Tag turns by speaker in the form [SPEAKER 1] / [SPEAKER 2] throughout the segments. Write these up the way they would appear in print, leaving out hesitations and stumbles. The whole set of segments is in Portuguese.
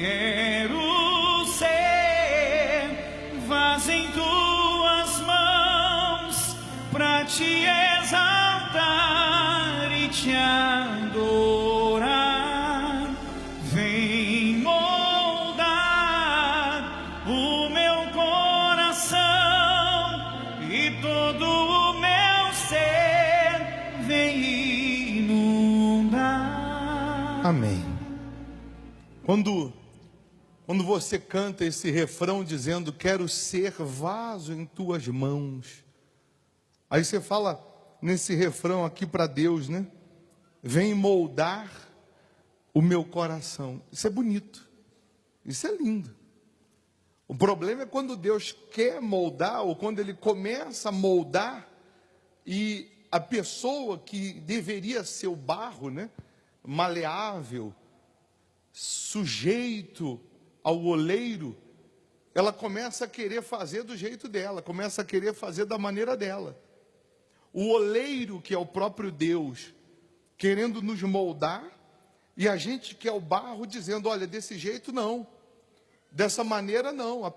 [SPEAKER 1] Quero ser vaso em tuas mãos, pra te exaltar e te adorar. Vem moldar o meu coração e todo o meu ser, vem inundar.
[SPEAKER 2] Amém. Quando você canta esse refrão dizendo, quero ser vaso em tuas mãos, aí você fala nesse refrão aqui para Deus, né? Vem moldar o meu coração. Isso é bonito, isso é lindo. O problema é quando Deus quer moldar, ou quando Ele começa a moldar, e a pessoa que deveria ser o barro, né? Maleável, sujeito ao oleiro, ela começa a querer fazer do jeito dela, começa a querer fazer da maneira dela. O oleiro, que é o próprio Deus, querendo nos moldar, e a gente que é o barro dizendo, olha, desse jeito não, dessa maneira não,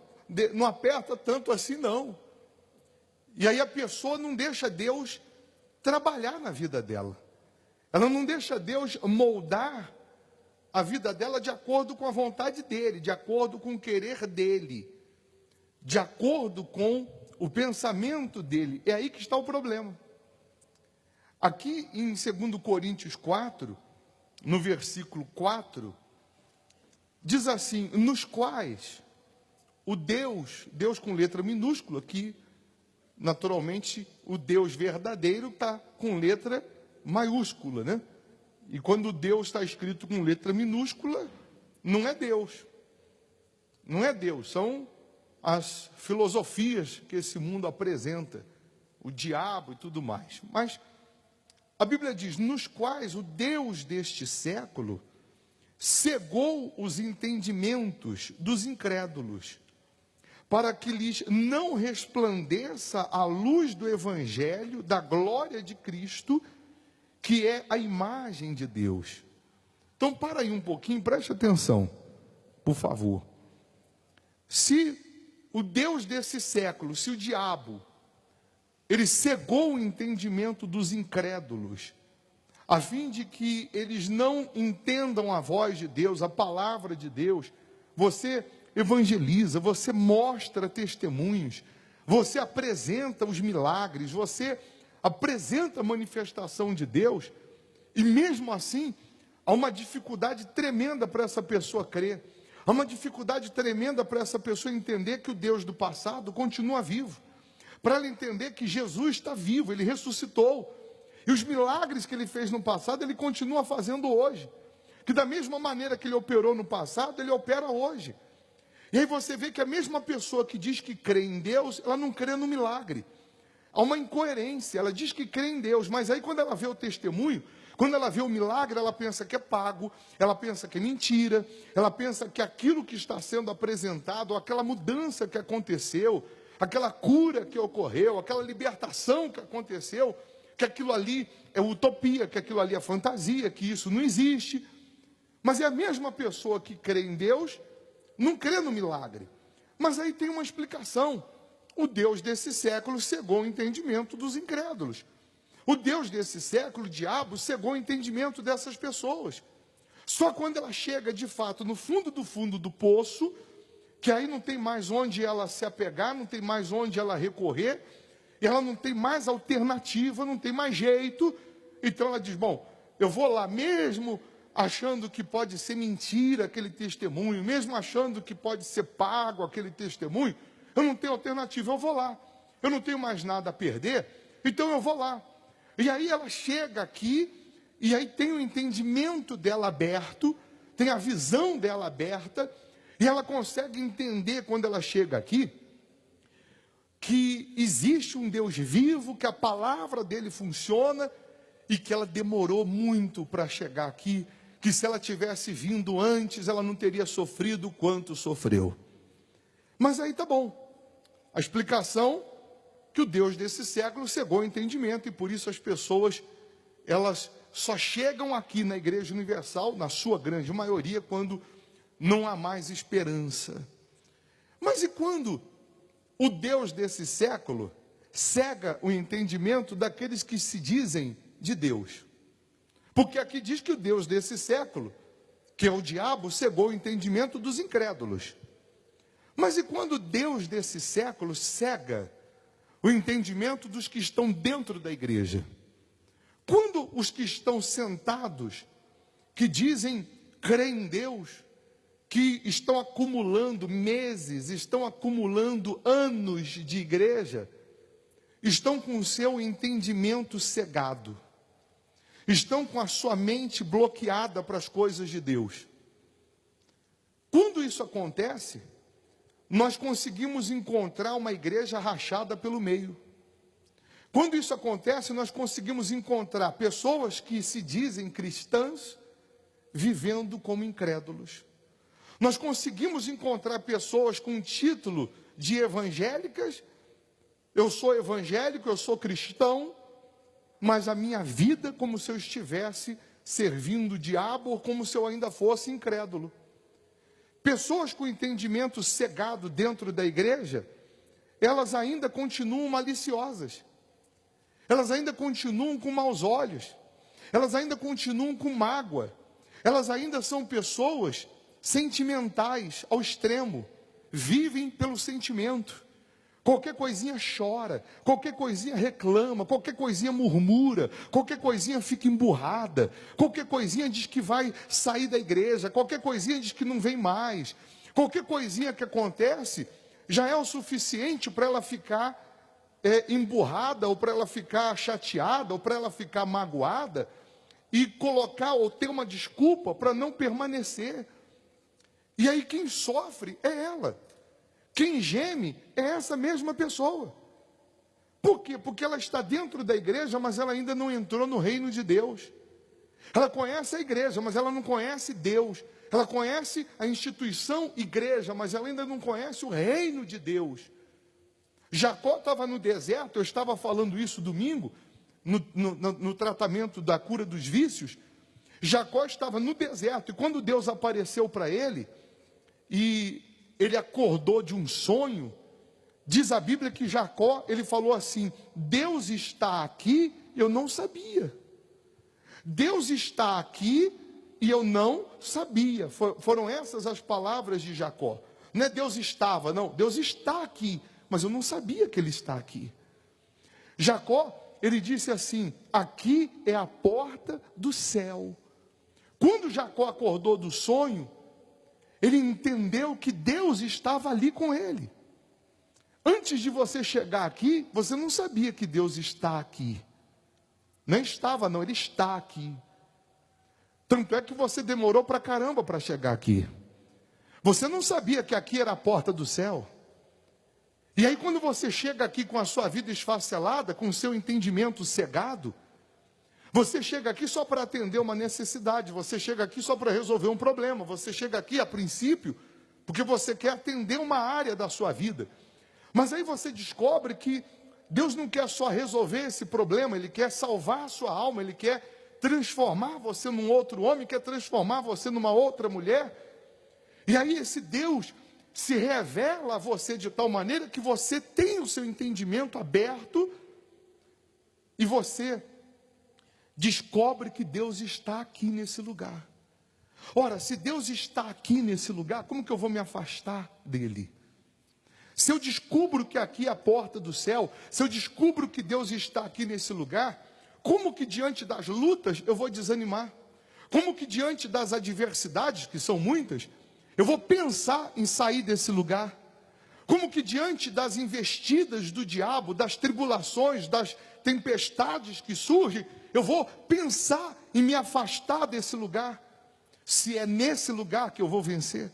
[SPEAKER 2] não aperta tanto assim não. E aí a pessoa não deixa Deus trabalhar na vida dela, ela não deixa Deus moldar a vida dela de acordo com a vontade dele, de acordo com o querer dele, de acordo com o pensamento dele. É aí que está o problema. Aqui em 2 Coríntios 4, no versículo 4, diz assim, nos quais o Deus com letra minúscula, que naturalmente o Deus verdadeiro está com letra maiúscula, né? E quando Deus está escrito com letra minúscula, não é Deus. Não é Deus, são as filosofias que esse mundo apresenta, o diabo e tudo mais. Mas a Bíblia diz, nos quais o Deus deste século cegou os entendimentos dos incrédulos, para que lhes não resplandeça a luz do Evangelho, da glória de Cristo, que é a imagem de Deus. Então, para aí um pouquinho, preste atenção, por favor. Se o Deus desse século, se o diabo, ele cegou o entendimento dos incrédulos, a fim de que eles não entendam a voz de Deus, a palavra de Deus, você evangeliza, você mostra testemunhos, você apresenta os milagres, você apresenta a manifestação de Deus, e mesmo assim, há uma dificuldade tremenda para essa pessoa crer, há uma dificuldade tremenda para essa pessoa entender que o Deus do passado continua vivo, para ela entender que Jesus está vivo, Ele ressuscitou, e os milagres que Ele fez no passado, Ele continua fazendo hoje, que da mesma maneira que Ele operou no passado, Ele opera hoje. E aí você vê que a mesma pessoa que diz que crê em Deus, ela não crê no milagre. Há uma incoerência, ela diz que crê em Deus, mas aí quando ela vê o testemunho, quando ela vê o milagre, ela pensa que é pago, ela pensa que é mentira, ela pensa que aquilo que está sendo apresentado, aquela mudança que aconteceu, aquela cura que ocorreu, aquela libertação que aconteceu, que aquilo ali é utopia, que aquilo ali é fantasia, que isso não existe. Mas é a mesma pessoa que crê em Deus, não crê no milagre. Mas aí tem uma explicação. O Deus desse século cegou o entendimento dos incrédulos. O Deus desse século, o diabo, cegou o entendimento dessas pessoas. Só quando ela chega, de fato, no fundo do poço, que aí não tem mais onde ela se apegar, não tem mais onde ela recorrer, e ela não tem mais alternativa, não tem mais jeito. Então ela diz, bom, eu vou lá mesmo achando que pode ser mentira aquele testemunho, mesmo achando que pode ser pago aquele testemunho, eu não tenho alternativa, eu vou lá. Eu não tenho mais nada a perder, então eu vou lá. E aí ela chega aqui, e aí tem o entendimento dela aberto, tem a visão dela aberta, e ela consegue entender quando ela chega aqui, que existe um Deus vivo, que a palavra dele funciona, e que ela demorou muito para chegar aqui, que se ela tivesse vindo antes, ela não teria sofrido o quanto sofreu. Mas aí tá bom. A explicação que o Deus desse século cegou o entendimento, e por isso as pessoas, elas só chegam aqui na Igreja Universal, na sua grande maioria, quando não há mais esperança. Mas e quando o Deus desse século cega o entendimento daqueles que se dizem de Deus? Porque aqui diz que o Deus desse século, que é o diabo, cegou o entendimento dos incrédulos. Mas e quando o Deus desse século cega o entendimento dos que estão dentro da igreja? Quando os que estão sentados, que dizem crer em Deus, que estão acumulando meses, estão acumulando anos de igreja, estão com o seu entendimento cegado, estão com a sua mente bloqueada para as coisas de Deus. Quando isso acontece, nós conseguimos encontrar uma igreja rachada pelo meio. Quando isso acontece, nós conseguimos encontrar pessoas que se dizem cristãs, vivendo como incrédulos. Nós conseguimos encontrar pessoas com título de evangélicas. Eu sou evangélico, eu sou cristão, mas a minha vida como se eu estivesse servindo o diabo ou como se eu ainda fosse incrédulo. Pessoas com entendimento cegado dentro da igreja, elas ainda continuam maliciosas. Elas ainda continuam com maus olhos. Elas ainda continuam com mágoa. Elas ainda são pessoas sentimentais ao extremo. Vivem pelo sentimento. Qualquer coisinha chora, qualquer coisinha reclama, qualquer coisinha murmura, qualquer coisinha fica emburrada, qualquer coisinha diz que vai sair da igreja, qualquer coisinha diz que não vem mais, qualquer coisinha que acontece já é o suficiente para ela ficar emburrada, ou para ela ficar chateada, ou para ela ficar magoada, e colocar ou ter uma desculpa para não permanecer. E aí quem sofre é ela. Quem geme é essa mesma pessoa. Por quê? Porque ela está dentro da igreja, mas ela ainda não entrou no reino de Deus. Ela conhece a igreja, mas ela não conhece Deus. Ela conhece a instituição igreja, mas ela ainda não conhece o reino de Deus. Jacó estava no deserto, eu estava falando isso domingo, no tratamento da cura dos vícios. Jacó estava no deserto, e quando Deus apareceu para ele, e ele acordou de um sonho, diz a Bíblia que Jacó, ele falou assim: Deus está aqui, eu não sabia. Deus está aqui e eu não sabia. Foram essas as palavras de Jacó. Não é Deus estava, não. Deus está aqui, mas eu não sabia que Ele está aqui. Jacó, ele disse assim: aqui é a porta do céu. Quando Jacó acordou do sonho, ele entendeu que Deus estava ali com ele. Antes de você chegar aqui, você não sabia que Deus está aqui. Não estava, não, Ele está aqui. Tanto é que você demorou pra caramba para chegar aqui. Você não sabia que aqui era a porta do céu. E aí quando você chega aqui com a sua vida esfacelada, com o seu entendimento cegado, você chega aqui só para atender uma necessidade, você chega aqui só para resolver um problema, você chega aqui a princípio, porque você quer atender uma área da sua vida. Mas aí você descobre que Deus não quer só resolver esse problema, Ele quer salvar a sua alma, Ele quer transformar você num outro homem, quer transformar você numa outra mulher. E aí esse Deus se revela a você de tal maneira que você tem o seu entendimento aberto e você descobre que Deus está aqui nesse lugar. Ora, se Deus está aqui nesse lugar, como que eu vou me afastar dele? Se eu descubro que aqui é a porta do céu, se eu descubro que Deus está aqui nesse lugar, como que diante das lutas eu vou desanimar? Como que diante das adversidades, que são muitas, eu vou pensar em sair desse lugar? Como que diante das investidas do diabo, das tribulações, das tempestades que surgem, eu vou pensar em me afastar desse lugar? Se é nesse lugar que eu vou vencer,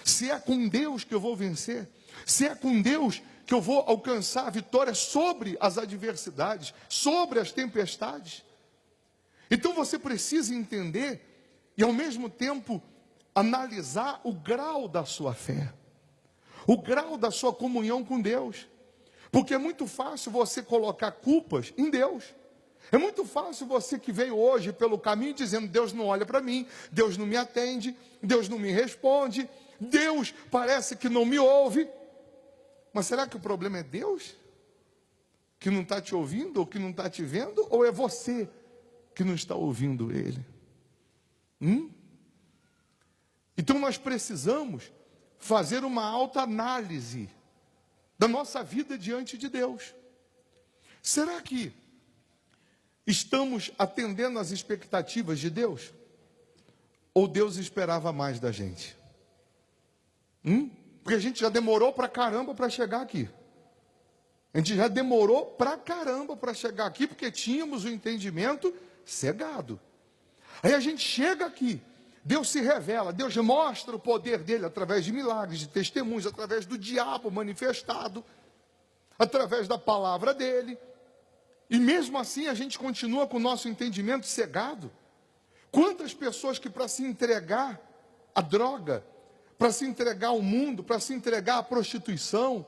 [SPEAKER 2] se é com Deus que eu vou vencer, se é com Deus que eu vou alcançar a vitória sobre as adversidades, sobre as tempestades. Então você precisa entender e ao mesmo tempo analisar o grau da sua fé, o grau da sua comunhão com Deus. Porque é muito fácil você colocar culpas em Deus. É muito fácil você que veio hoje pelo caminho dizendo: Deus não olha para mim, Deus não me atende, Deus não me responde, Deus parece que não me ouve. Mas será que o problema é Deus? Que não está te ouvindo ou que não está te vendo? Ou é você que não está ouvindo Ele? Então nós precisamos fazer uma autoanálise da nossa vida diante de Deus. Será que estamos atendendo às expectativas de Deus? Ou Deus esperava mais da gente? Porque a gente já demorou pra caramba para chegar aqui. A gente já demorou pra caramba para chegar aqui, porque tínhamos o entendimento cegado. Aí a gente chega aqui, Deus se revela, Deus mostra o poder dele através de milagres, de testemunhos, através do diabo manifestado, através da palavra dele. E mesmo assim a gente continua com o nosso entendimento cegado. Quantas pessoas que para se entregar à droga, para se entregar ao mundo, para se entregar à prostituição,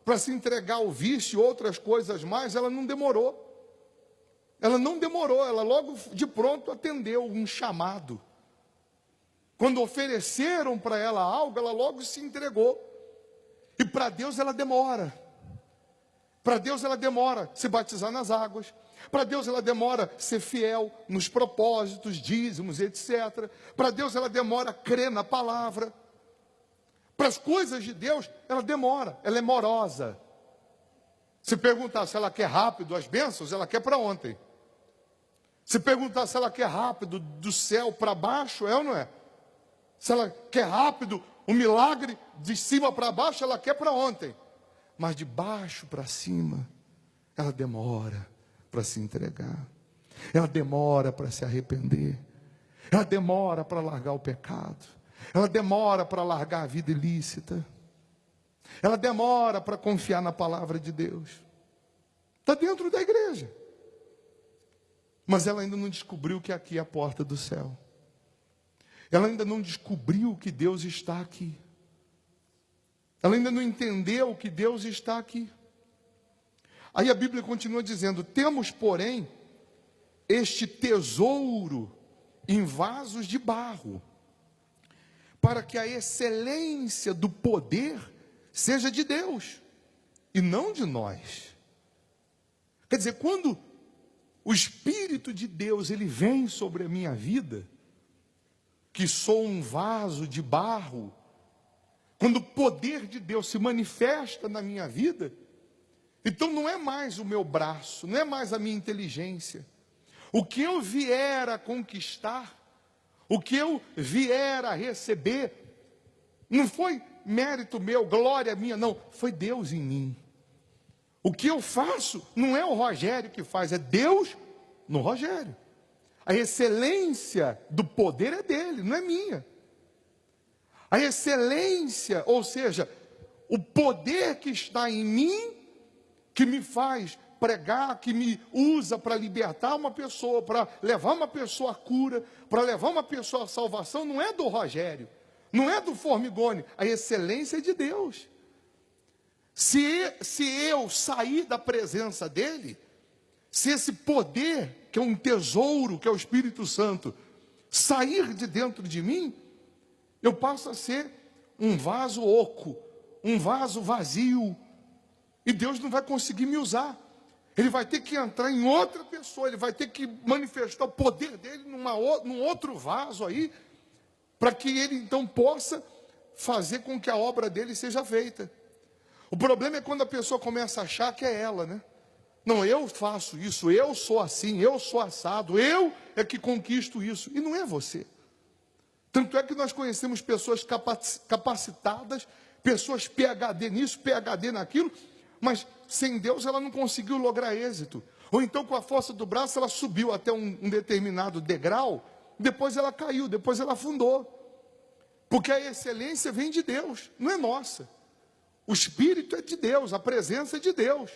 [SPEAKER 2] para se entregar ao vício e outras coisas mais, ela não demorou. Ela não demorou, ela logo de pronto atendeu um chamado. Quando ofereceram para ela algo, ela logo se entregou. E para Deus ela demora. Para Deus ela demora se batizar nas águas. Para Deus ela demora ser fiel nos propósitos, dízimos, etc. Para Deus ela demora crer na palavra. Para as coisas de Deus ela demora, ela é morosa. Se perguntar se ela quer rápido as bênçãos, ela quer para ontem. Se perguntar se ela quer rápido do céu para baixo, é ou não é? Se ela quer rápido o milagre de cima para baixo, ela quer para ontem. Mas de baixo para cima, ela demora para se entregar. Ela demora para se arrepender. Ela demora para largar o pecado. Ela demora para largar a vida ilícita. Ela demora para confiar na palavra de Deus. Está dentro da igreja. Mas ela ainda não descobriu que aqui é a porta do céu. Ela ainda não descobriu que Deus está aqui. Ela ainda não entendeu que Deus está aqui. Aí a Bíblia continua dizendo: temos, porém, este tesouro em vasos de barro, para que a excelência do poder seja de Deus, e não de nós. Quer dizer, quando o Espírito de Deus, ele vem sobre a minha vida, que sou um vaso de barro, quando o poder de Deus se manifesta na minha vida, então não é mais o meu braço, não é mais a minha inteligência. O que eu vier a conquistar, o que eu vier a receber, não foi mérito meu, glória minha, não, foi Deus em mim. O que eu faço não é o Rogério que faz, é Deus no Rogério. A excelência do poder é dele, não é minha. A excelência, ou seja, o poder que está em mim, que me faz pregar, que me usa para libertar uma pessoa, para levar uma pessoa à cura, para levar uma pessoa à salvação, não é do Rogério, não é do Formigoni, a excelência é de Deus. Se eu sair da presença dele, se esse poder, que é um tesouro, que é o Espírito Santo, sair de dentro de mim, eu passo a ser um vaso oco, um vaso vazio, e Deus não vai conseguir me usar. Ele vai ter que entrar em outra pessoa, ele vai ter que manifestar o poder dele num outro vaso aí, para que ele então possa fazer com que a obra dele seja feita. O problema é quando a pessoa começa a achar que é ela, né? Não, eu faço isso, eu sou assim, eu sou assado, eu é que conquisto isso. E não é você. Tanto é que nós conhecemos pessoas capacitadas, pessoas PhD nisso, PhD naquilo, mas sem Deus ela não conseguiu lograr êxito. Ou então com a força do braço ela subiu até um determinado degrau, depois ela caiu, depois ela afundou. Porque a excelência vem de Deus, não é nossa. O Espírito é de Deus, a presença é de Deus.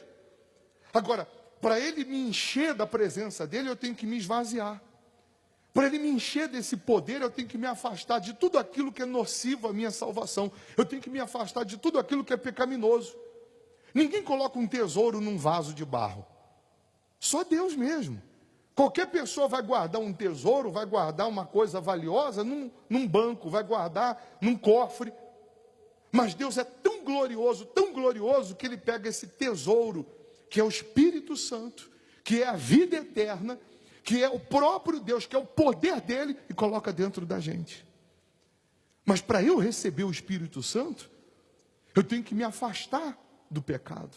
[SPEAKER 2] Agora, para ele me encher da presença dele, eu tenho que me esvaziar. Para ele me encher desse poder, eu tenho que me afastar de tudo aquilo que é nocivo à minha salvação. Eu tenho que me afastar de tudo aquilo que é pecaminoso. Ninguém coloca um tesouro num vaso de barro. Só Deus mesmo. Qualquer pessoa vai guardar um tesouro, vai guardar uma coisa valiosa num banco, vai guardar num cofre. Mas Deus é tão glorioso, que Ele pega esse tesouro, que é o Espírito Santo, que é a vida eterna, que é o próprio Deus, que é o poder dEle, e coloca dentro da gente. Mas para eu receber o Espírito Santo, eu tenho que me afastar do pecado.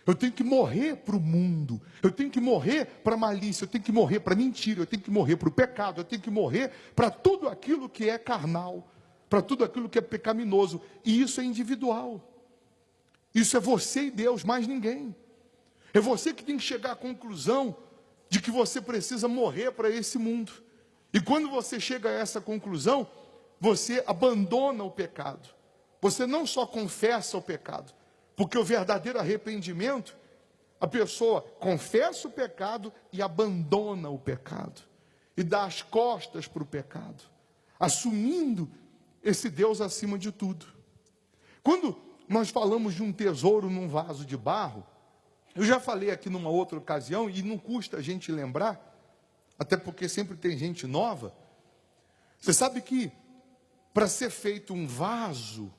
[SPEAKER 2] Eu tenho que morrer para o mundo, eu tenho que morrer para a malícia, eu tenho que morrer para a mentira, eu tenho que morrer para o pecado, eu tenho que morrer para tudo aquilo que é carnal, para tudo aquilo que é pecaminoso. E isso é individual. Isso é você e Deus, mais ninguém. É você que tem que chegar à conclusão de que você precisa morrer para esse mundo. E quando você chega a essa conclusão, você abandona o pecado. Você não só confessa o pecado, porque o verdadeiro arrependimento, a pessoa confessa o pecado e abandona o pecado. E dá as costas para o pecado, assumindo esse Deus acima de tudo. Quando nós falamos de um tesouro num vaso de barro, eu já falei aqui numa outra ocasião, e não custa a gente lembrar, até porque sempre tem gente nova. Você sabe que para ser feito um vaso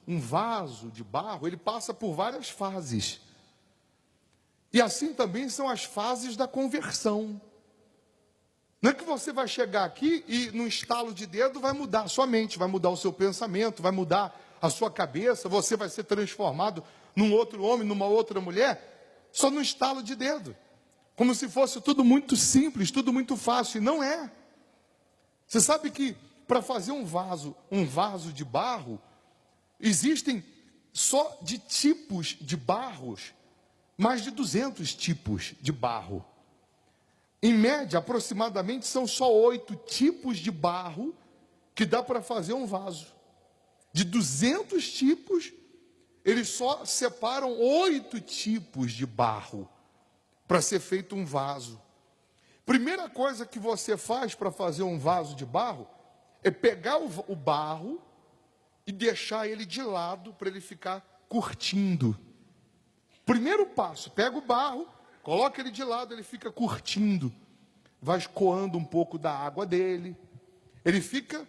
[SPEAKER 2] de barro, ele passa por várias fases. E assim também são as fases da conversão. Não é que você vai chegar aqui e no estalo de dedo vai mudar a sua mente, vai mudar o seu pensamento, vai mudar a sua cabeça, você vai ser transformado num outro homem, numa outra mulher, só no estalo de dedo. Como se fosse tudo muito simples, tudo muito fácil, e não é. Você sabe que para fazer um vaso de barro, existem só de tipos de barros, mais de 200 tipos de barro. Em média, aproximadamente, são só 8 tipos de barro que dá para fazer um vaso. De 200 tipos, eles só separam 8 tipos de barro para ser feito um vaso. Primeira coisa que você faz para fazer um vaso de barro é pegar o barro e deixar ele de lado para ele ficar curtindo. Primeiro passo, pega o barro, coloca ele de lado, ele fica curtindo. Vai escoando um pouco da água dele. Ele fica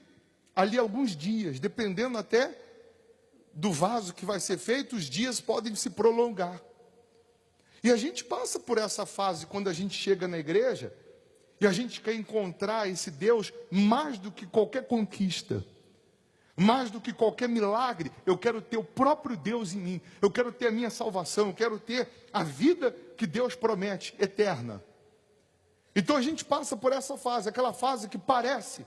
[SPEAKER 2] ali alguns dias, dependendo até do vaso que vai ser feito, os dias podem se prolongar. E a gente passa por essa fase quando a gente chega na igreja, e a gente quer encontrar esse Deus mais do que qualquer conquista, mais do que qualquer milagre. Eu quero ter o próprio Deus em mim, eu quero ter a minha salvação, eu quero ter a vida que Deus promete, eterna. Então a gente passa por essa fase, aquela fase que parece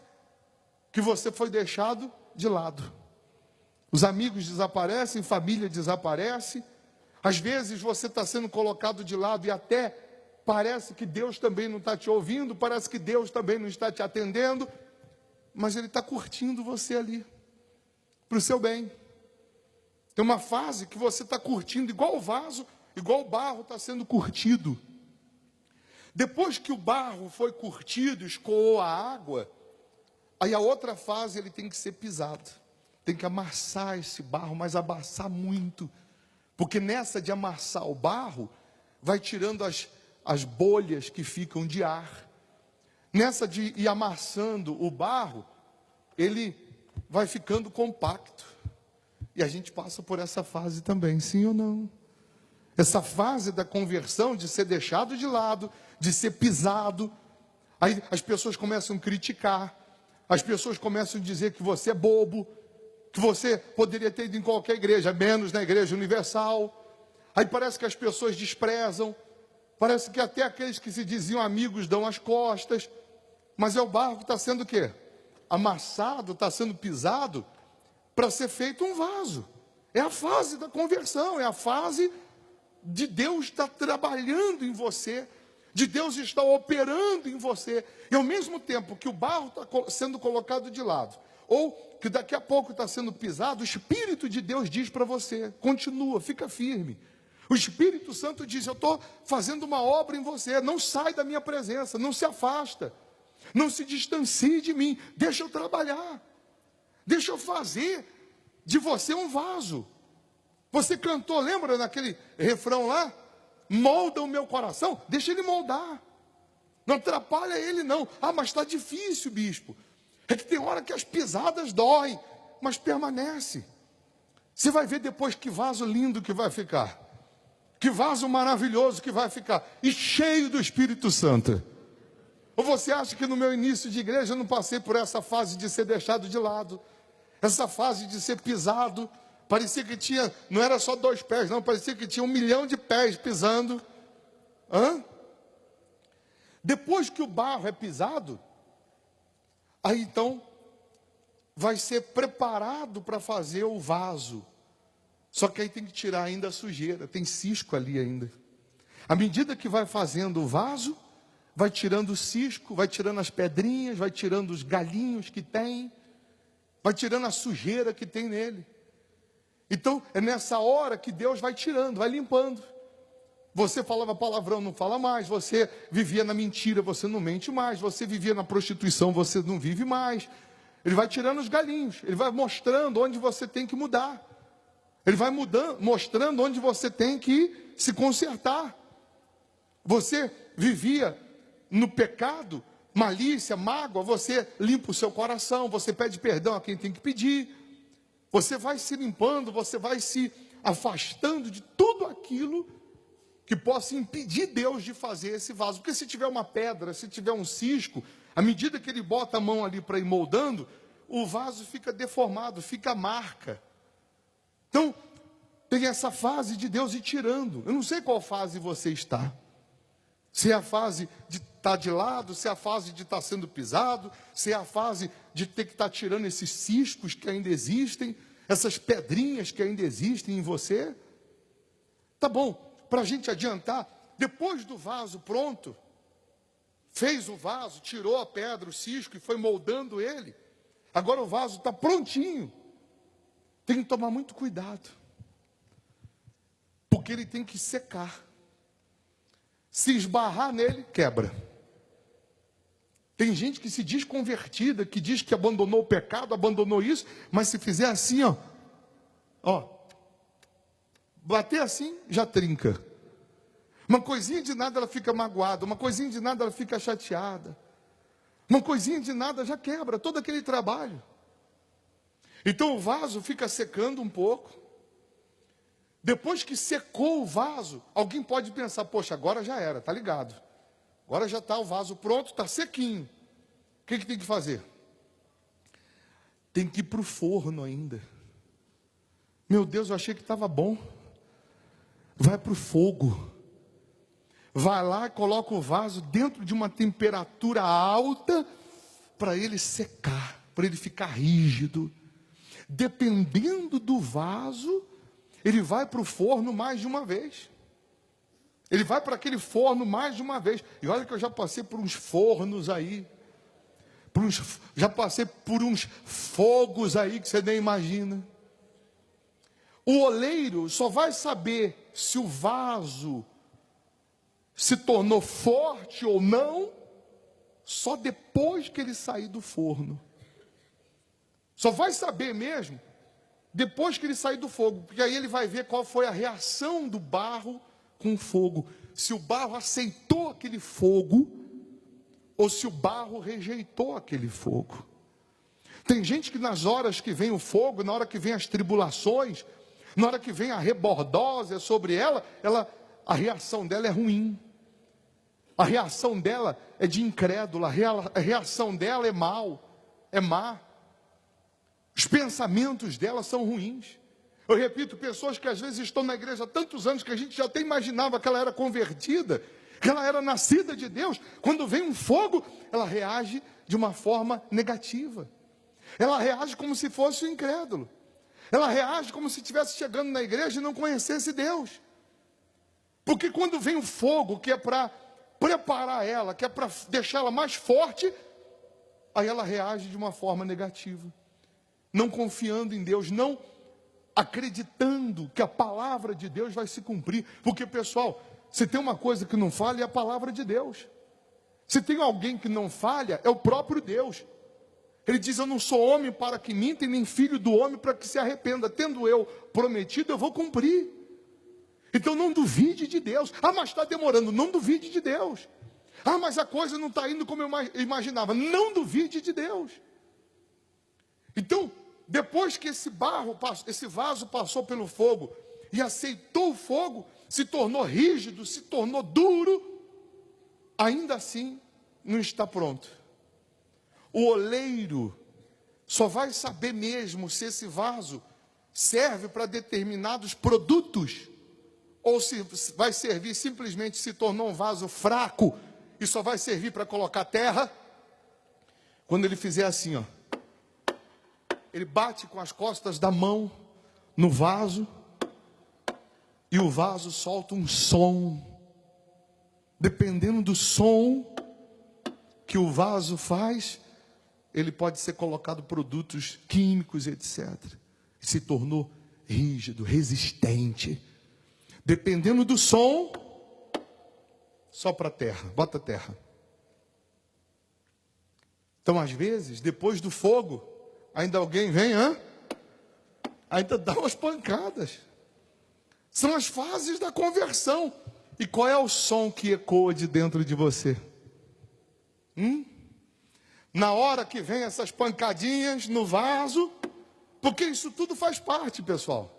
[SPEAKER 2] que você foi deixado de lado. Os amigos desaparecem, família desaparece, às vezes você está sendo colocado de lado e até parece que Deus também não está te ouvindo, parece que Deus também não está te atendendo, mas Ele está curtindo você ali, para o seu bem. Tem uma fase que você está curtindo, igual o vaso, igual o barro está sendo curtido. Depois que o barro foi curtido, escoou a água, aí a outra fase ele tem que ser pisado. Tem que amassar esse barro, mas amassar muito. Porque nessa de amassar o barro, vai tirando as bolhas que ficam de ar. Nessa de ir amassando o barro, ele vai ficando compacto. E a gente passa por essa fase também, sim ou não? Essa fase da conversão, de ser deixado de lado, de ser pisado. Aí as pessoas começam a criticar, as pessoas começam a dizer que você é bobo, que você poderia ter ido em qualquer igreja, menos na igreja universal. Aí parece que as pessoas desprezam, parece que até aqueles que se diziam amigos dão as costas, mas é o barro que está sendo o quê? Amassado, está sendo pisado, para ser feito um vaso. É a fase da conversão, é a fase de Deus estar trabalhando em você, de Deus estar operando em você, e ao mesmo tempo que o barro está sendo colocado de lado, ou que daqui a pouco está sendo pisado, o Espírito de Deus diz para você, continua, fica firme. O Espírito Santo diz, eu estou fazendo uma obra em você, não sai da minha presença, não se afasta, não se distancie de mim, deixa eu trabalhar, deixa eu fazer de você um vaso. Você cantou, lembra naquele refrão lá? Molda o meu coração, deixa ele moldar. Não atrapalha ele não. Ah, mas está difícil, bispo. É que tem hora que as pisadas doem, mas permanece. Você vai ver depois que vaso lindo que vai ficar. Que vaso maravilhoso que vai ficar. E cheio do Espírito Santo. Ou você acha que no meu início de igreja eu não passei por essa fase de ser deixado de lado? Essa fase de ser pisado. Parecia que tinha, não era só 2 pés, não. Parecia que tinha 1 milhão de pés pisando. Depois que o barro é pisado, aí então vai ser preparado para fazer o vaso. Só que aí tem que tirar ainda a sujeira, tem cisco ali ainda. À medida que vai fazendo o vaso, vai tirando o cisco, vai tirando as pedrinhas, vai tirando os galinhos que tem, vai tirando a sujeira que tem nele. Então é nessa hora que Deus vai tirando, vai limpando. Você falava palavrão, não fala mais. Você vivia na mentira, você não mente mais. Você vivia na prostituição, você não vive mais. Ele vai tirando os galinhos, ele vai mostrando onde você tem que mudar. Ele vai mostrando onde você tem que se consertar. Você vivia no pecado, malícia, mágoa, você limpa o seu coração, você pede perdão a quem tem que pedir. Você vai se limpando, você vai se afastando de tudo aquilo que possa impedir Deus de fazer esse vaso. Porque se tiver uma pedra, se tiver um cisco, à medida que ele bota a mão ali para ir moldando, o vaso fica deformado, fica marca. Então, tem essa fase de Deus ir tirando. Eu não sei qual fase você está. Se é a fase de estar de lado, se é a fase de estar sendo pisado, se é a fase de ter que estar tirando esses ciscos que ainda existem, essas pedrinhas que ainda existem em você. Tá bom, para a gente adiantar, depois do vaso pronto, fez o vaso, tirou a pedra, o cisco e foi moldando ele. Agora o vaso está prontinho. Tem que tomar muito cuidado, porque ele tem que secar. Se esbarrar nele, quebra. Tem gente que se diz convertida, que diz que abandonou o pecado, abandonou isso, mas se fizer assim, ó, bater assim, já trinca. Uma coisinha de nada ela fica magoada, uma coisinha de nada ela fica chateada. Uma coisinha de nada já quebra todo aquele trabalho. Então o vaso fica secando um pouco. Depois que secou o vaso, alguém pode pensar, poxa, agora já era, tá ligado? Agora já está o vaso pronto, está sequinho. O que tem que fazer? Tem que ir para o forno ainda. Meu Deus, eu achei que estava bom. Vai para o fogo. Vai lá e coloca o vaso dentro de uma temperatura alta para ele secar, para ele ficar rígido. Dependendo do vaso, ele vai para o forno mais de uma vez. Ele vai para aquele forno mais de uma vez. E olha que eu já passei por uns fornos aí. Já passei por uns fogos aí que você nem imagina. O oleiro só vai saber se o vaso se tornou forte ou não, só depois que ele sair do forno. Só vai saber mesmo depois que ele sair do fogo, porque aí ele vai ver qual foi a reação do barro com o fogo. Se o barro aceitou aquele fogo, ou se o barro rejeitou aquele fogo. Tem gente que nas horas que vem o fogo, na hora que vem as tribulações, na hora que vem a rebordose sobre ela, a reação dela é ruim. A reação dela é de incrédula, a reação dela é má. Os pensamentos dela são ruins. Eu repito, pessoas que às vezes estão na igreja há tantos anos que a gente já até imaginava que ela era convertida, que ela era nascida de Deus. Quando vem um fogo, ela reage de uma forma negativa. Ela reage como se fosse um incrédulo. Ela reage como se estivesse chegando na igreja e não conhecesse Deus. Porque quando vem o fogo, que é para preparar ela, que é para deixá-la mais forte, aí ela reage de uma forma negativa. Não confiando em Deus, não acreditando que a palavra de Deus vai se cumprir. Porque, pessoal, se tem uma coisa que não falha, é a palavra de Deus. Se tem alguém que não falha, é o próprio Deus. Ele diz, eu não sou homem para que minta, e nem filho do homem para que se arrependa. Tendo eu prometido, eu vou cumprir. Então não duvide de Deus. Ah, mas está demorando. Não duvide de Deus. Ah, mas a coisa não está indo como eu imaginava. Não duvide de Deus. Então, depois que esse vaso passou pelo fogo e aceitou o fogo, se tornou rígido, se tornou duro, ainda assim não está pronto. O oleiro só vai saber mesmo se esse vaso serve para determinados produtos, ou se vai servir simplesmente, se tornou um vaso fraco e só vai servir para colocar terra, quando ele fizer assim, ó. Ele bate com as costas da mão no vaso e o vaso solta um som. Dependendo do som que o vaso faz, ele pode ser colocado produtos químicos, etc. Se tornou rígido, resistente. Dependendo do som, sopra a terra, bota a terra. Então, às vezes, depois do fogo, ainda alguém vem, ainda dá umas pancadas. São as fases da conversão. E qual é o som que ecoa de dentro de você? Na hora que vem essas pancadinhas no vaso, porque isso tudo faz parte, pessoal.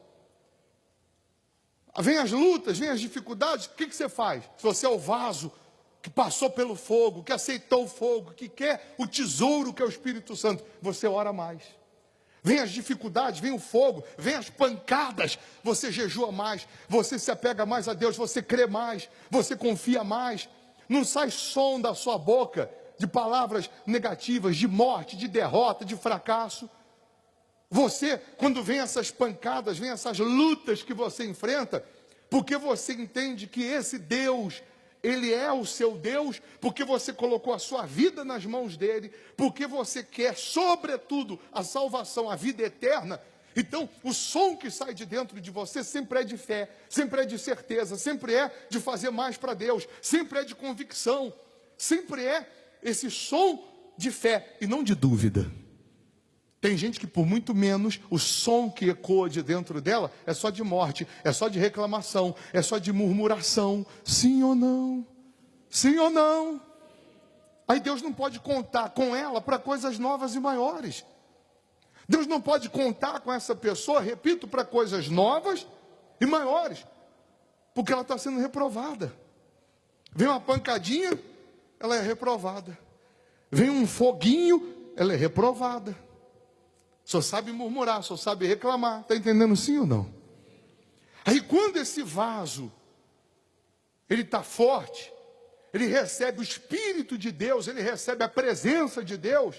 [SPEAKER 2] Vem as lutas, vem as dificuldades, o que você faz? Se você é o vaso que passou pelo fogo, que aceitou o fogo, que quer o tesouro que é o Espírito Santo, você ora mais. Vem as dificuldades, vem o fogo, vem as pancadas, você jejua mais, você se apega mais a Deus, você crê mais, você confia mais. Não sai som da sua boca de palavras negativas, de morte, de derrota, de fracasso. Você, quando vem essas pancadas, vem essas lutas que você enfrenta, porque você entende que esse Deus, Ele é o seu Deus, porque você colocou a sua vida nas mãos dEle, porque você quer, sobretudo, a salvação, a vida eterna. Então, o som que sai de dentro de você sempre é de fé, sempre é de certeza, sempre é de fazer mais para Deus, sempre é de convicção, sempre é esse som de fé e não de dúvida. Tem gente que por muito menos, o som que ecoa de dentro dela é só de morte, é só de reclamação, é só de murmuração. Sim ou não? Sim ou não? Aí Deus não pode contar com ela para coisas novas e maiores. Deus não pode contar com essa pessoa, repito, para coisas novas e maiores, porque ela está sendo reprovada. Vem uma pancadinha, ela é reprovada. Vem um foguinho, ela é reprovada. Só sabe murmurar, só sabe reclamar. Está entendendo sim ou não? Aí quando esse vaso, ele está forte, ele recebe o Espírito de Deus, ele recebe a presença de Deus,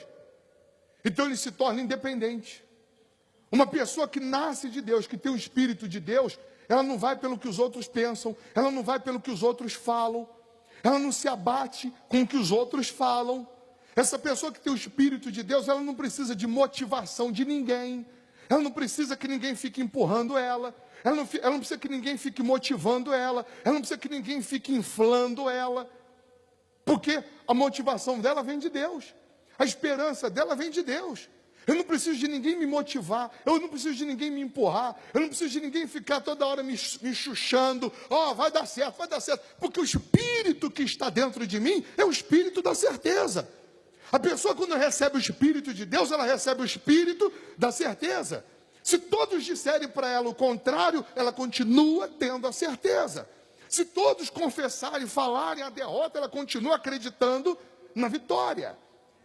[SPEAKER 2] então ele se torna independente. Uma pessoa que nasce de Deus, que tem o Espírito de Deus, ela não vai pelo que os outros pensam, ela não vai pelo que os outros falam, ela não se abate com o que os outros falam. Essa pessoa que tem o Espírito de Deus, ela não precisa de motivação de ninguém. Ela não precisa que ninguém fique empurrando ela. Ela não precisa que ninguém fique motivando ela. Ela não precisa que ninguém fique inflando ela. Porque a motivação dela vem de Deus. A esperança dela vem de Deus. Eu não preciso de ninguém me motivar. Eu não preciso de ninguém me empurrar. Eu não preciso de ninguém ficar toda hora me chuchando. Vai dar certo, vai dar certo. Porque o Espírito que está dentro de mim é o Espírito da certeza. A pessoa, quando recebe o Espírito de Deus, ela recebe o Espírito da certeza. Se todos disserem para ela o contrário, ela continua tendo a certeza. Se todos confessarem, falarem a derrota, ela continua acreditando na vitória.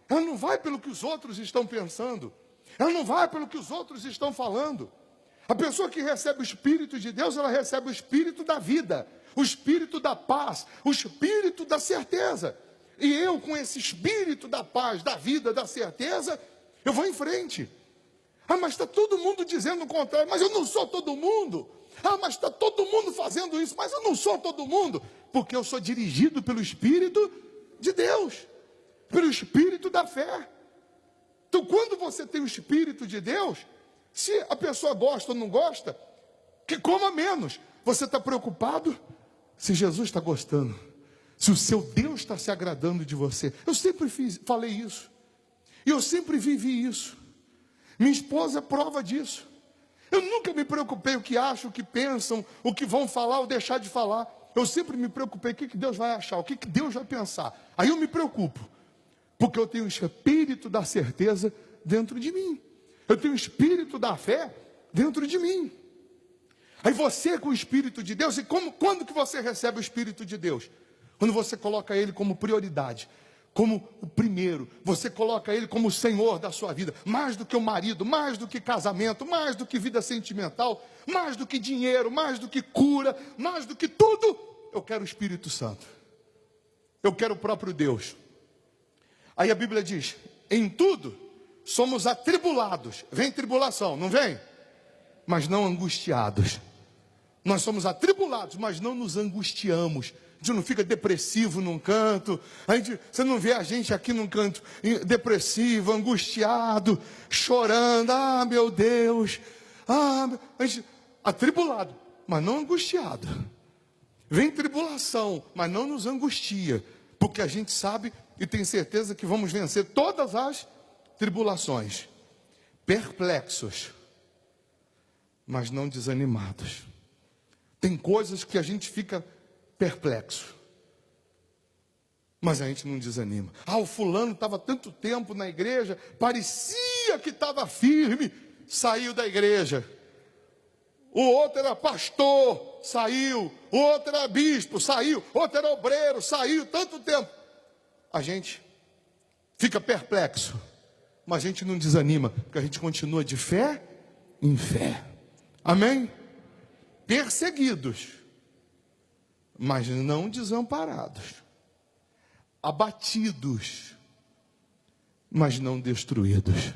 [SPEAKER 2] Ela não vai pelo que os outros estão pensando. Ela não vai pelo que os outros estão falando. A pessoa que recebe o Espírito de Deus, ela recebe o Espírito da vida, o Espírito da paz, o Espírito da certeza. E eu, com esse espírito da paz, da vida, da certeza, eu vou em frente. Mas está todo mundo dizendo o contrário. Mas eu não sou todo mundo. Mas está todo mundo fazendo isso. Mas eu não sou todo mundo. Porque eu sou dirigido pelo Espírito de Deus. Pelo Espírito da fé. Então, quando você tem o Espírito de Deus, se a pessoa gosta ou não gosta, que coma menos. Você está preocupado se Jesus está gostando. Se o seu Deus está se agradando de você. Eu sempre falei isso. E eu sempre vivi isso. Minha esposa é prova disso. Eu nunca me preocupei o que acham, o que pensam, o que vão falar ou deixar de falar. Eu sempre me preocupei, o que Deus vai achar, o que Deus vai pensar. Aí eu me preocupo, porque eu tenho o espírito da certeza dentro de mim. Eu tenho o espírito da fé dentro de mim. Aí você com o Espírito de Deus, e quando que você recebe o Espírito de Deus? Quando você coloca Ele como prioridade, como o primeiro, você coloca Ele como o Senhor da sua vida, mais do que o marido, mais do que casamento, mais do que vida sentimental, mais do que dinheiro, mais do que cura, mais do que tudo, eu quero o Espírito Santo, eu quero o próprio Deus. Aí a Bíblia diz, em tudo somos atribulados, vem tribulação, não vem? Mas não angustiados. Nós somos atribulados, mas não nos angustiamos. A gente não fica depressivo num canto. Você não vê a gente aqui num canto depressivo, angustiado, chorando. Ah, meu Deus. A gente atribulado, mas não angustiado. Vem tribulação, mas não nos angustia. Porque a gente sabe e tem certeza que vamos vencer todas as tribulações. Perplexos, mas não desanimados. Tem coisas que a gente fica perplexo, mas a gente não desanima. O fulano estava tanto tempo na igreja, parecia que estava firme, saiu da igreja. O outro era pastor, saiu. O outro era bispo, saiu. O outro era obreiro, saiu. Tanto tempo. A gente fica perplexo, mas a gente não desanima, porque a gente continua de fé em fé. Amém? Perseguidos, mas não desamparados. Abatidos, mas não destruídos.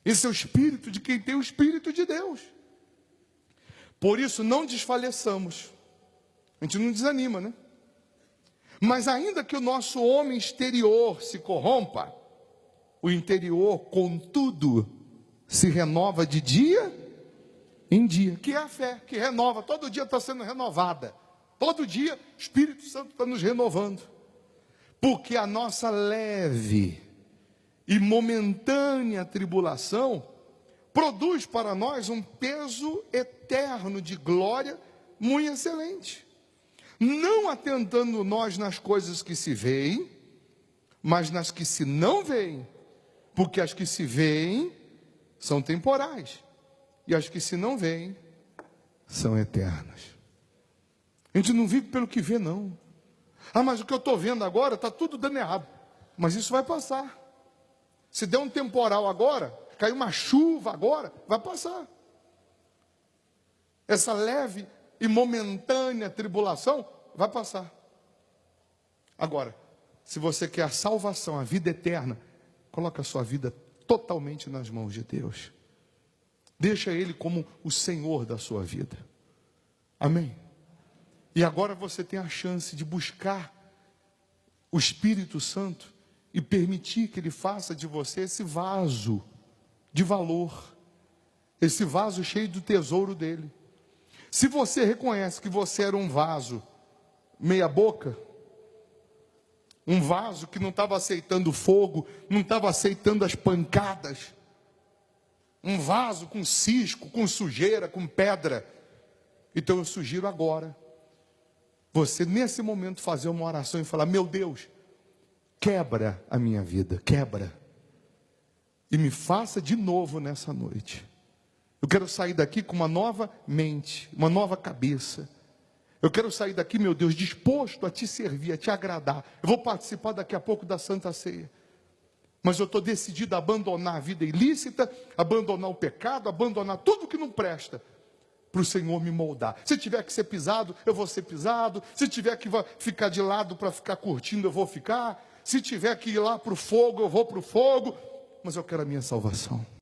[SPEAKER 2] Esse é o espírito de quem tem o Espírito de Deus. Por isso não desfaleçamos. A gente não desanima, né? Mas ainda que o nosso homem exterior se corrompa, o interior, contudo, se renova de dia em dia, que é a fé, que renova, todo dia está sendo renovada, todo dia o Espírito Santo está nos renovando, porque a nossa leve e momentânea tribulação produz para nós um peso eterno de glória muito excelente, não atentando nós nas coisas que se veem, mas nas que se não veem, porque as que se veem são temporais, e as que se não veem, são eternas. A gente não vive pelo que vê, não. Mas o que eu estou vendo agora, está tudo dando errado. Mas isso vai passar. Se der um temporal agora, cair uma chuva agora, vai passar. Essa leve e momentânea tribulação, vai passar. Agora, se você quer a salvação, a vida eterna, coloca a sua vida totalmente nas mãos de Deus. Deixa Ele como o Senhor da sua vida. Amém? E agora você tem a chance de buscar o Espírito Santo e permitir que Ele faça de você esse vaso de valor, esse vaso cheio do tesouro dEle. Se você reconhece que você era um vaso meia boca, um vaso que não estava aceitando fogo, não estava aceitando as pancadas, um vaso com cisco, com sujeira, com pedra. Então eu sugiro agora, você nesse momento fazer uma oração e falar: meu Deus, quebra a minha vida, quebra. E me faça de novo nessa noite. Eu quero sair daqui com uma nova mente, uma nova cabeça. Eu quero sair daqui, meu Deus, disposto a te servir, a te agradar. Eu vou participar daqui a pouco da Santa Ceia. Mas eu estou decidido a abandonar a vida ilícita, abandonar o pecado, abandonar tudo que não presta, para o Senhor me moldar. Se tiver que ser pisado, eu vou ser pisado. Se tiver que ficar de lado para ficar curtindo, eu vou ficar. Se tiver que ir lá para o fogo, eu vou para o fogo. Mas eu quero a minha salvação.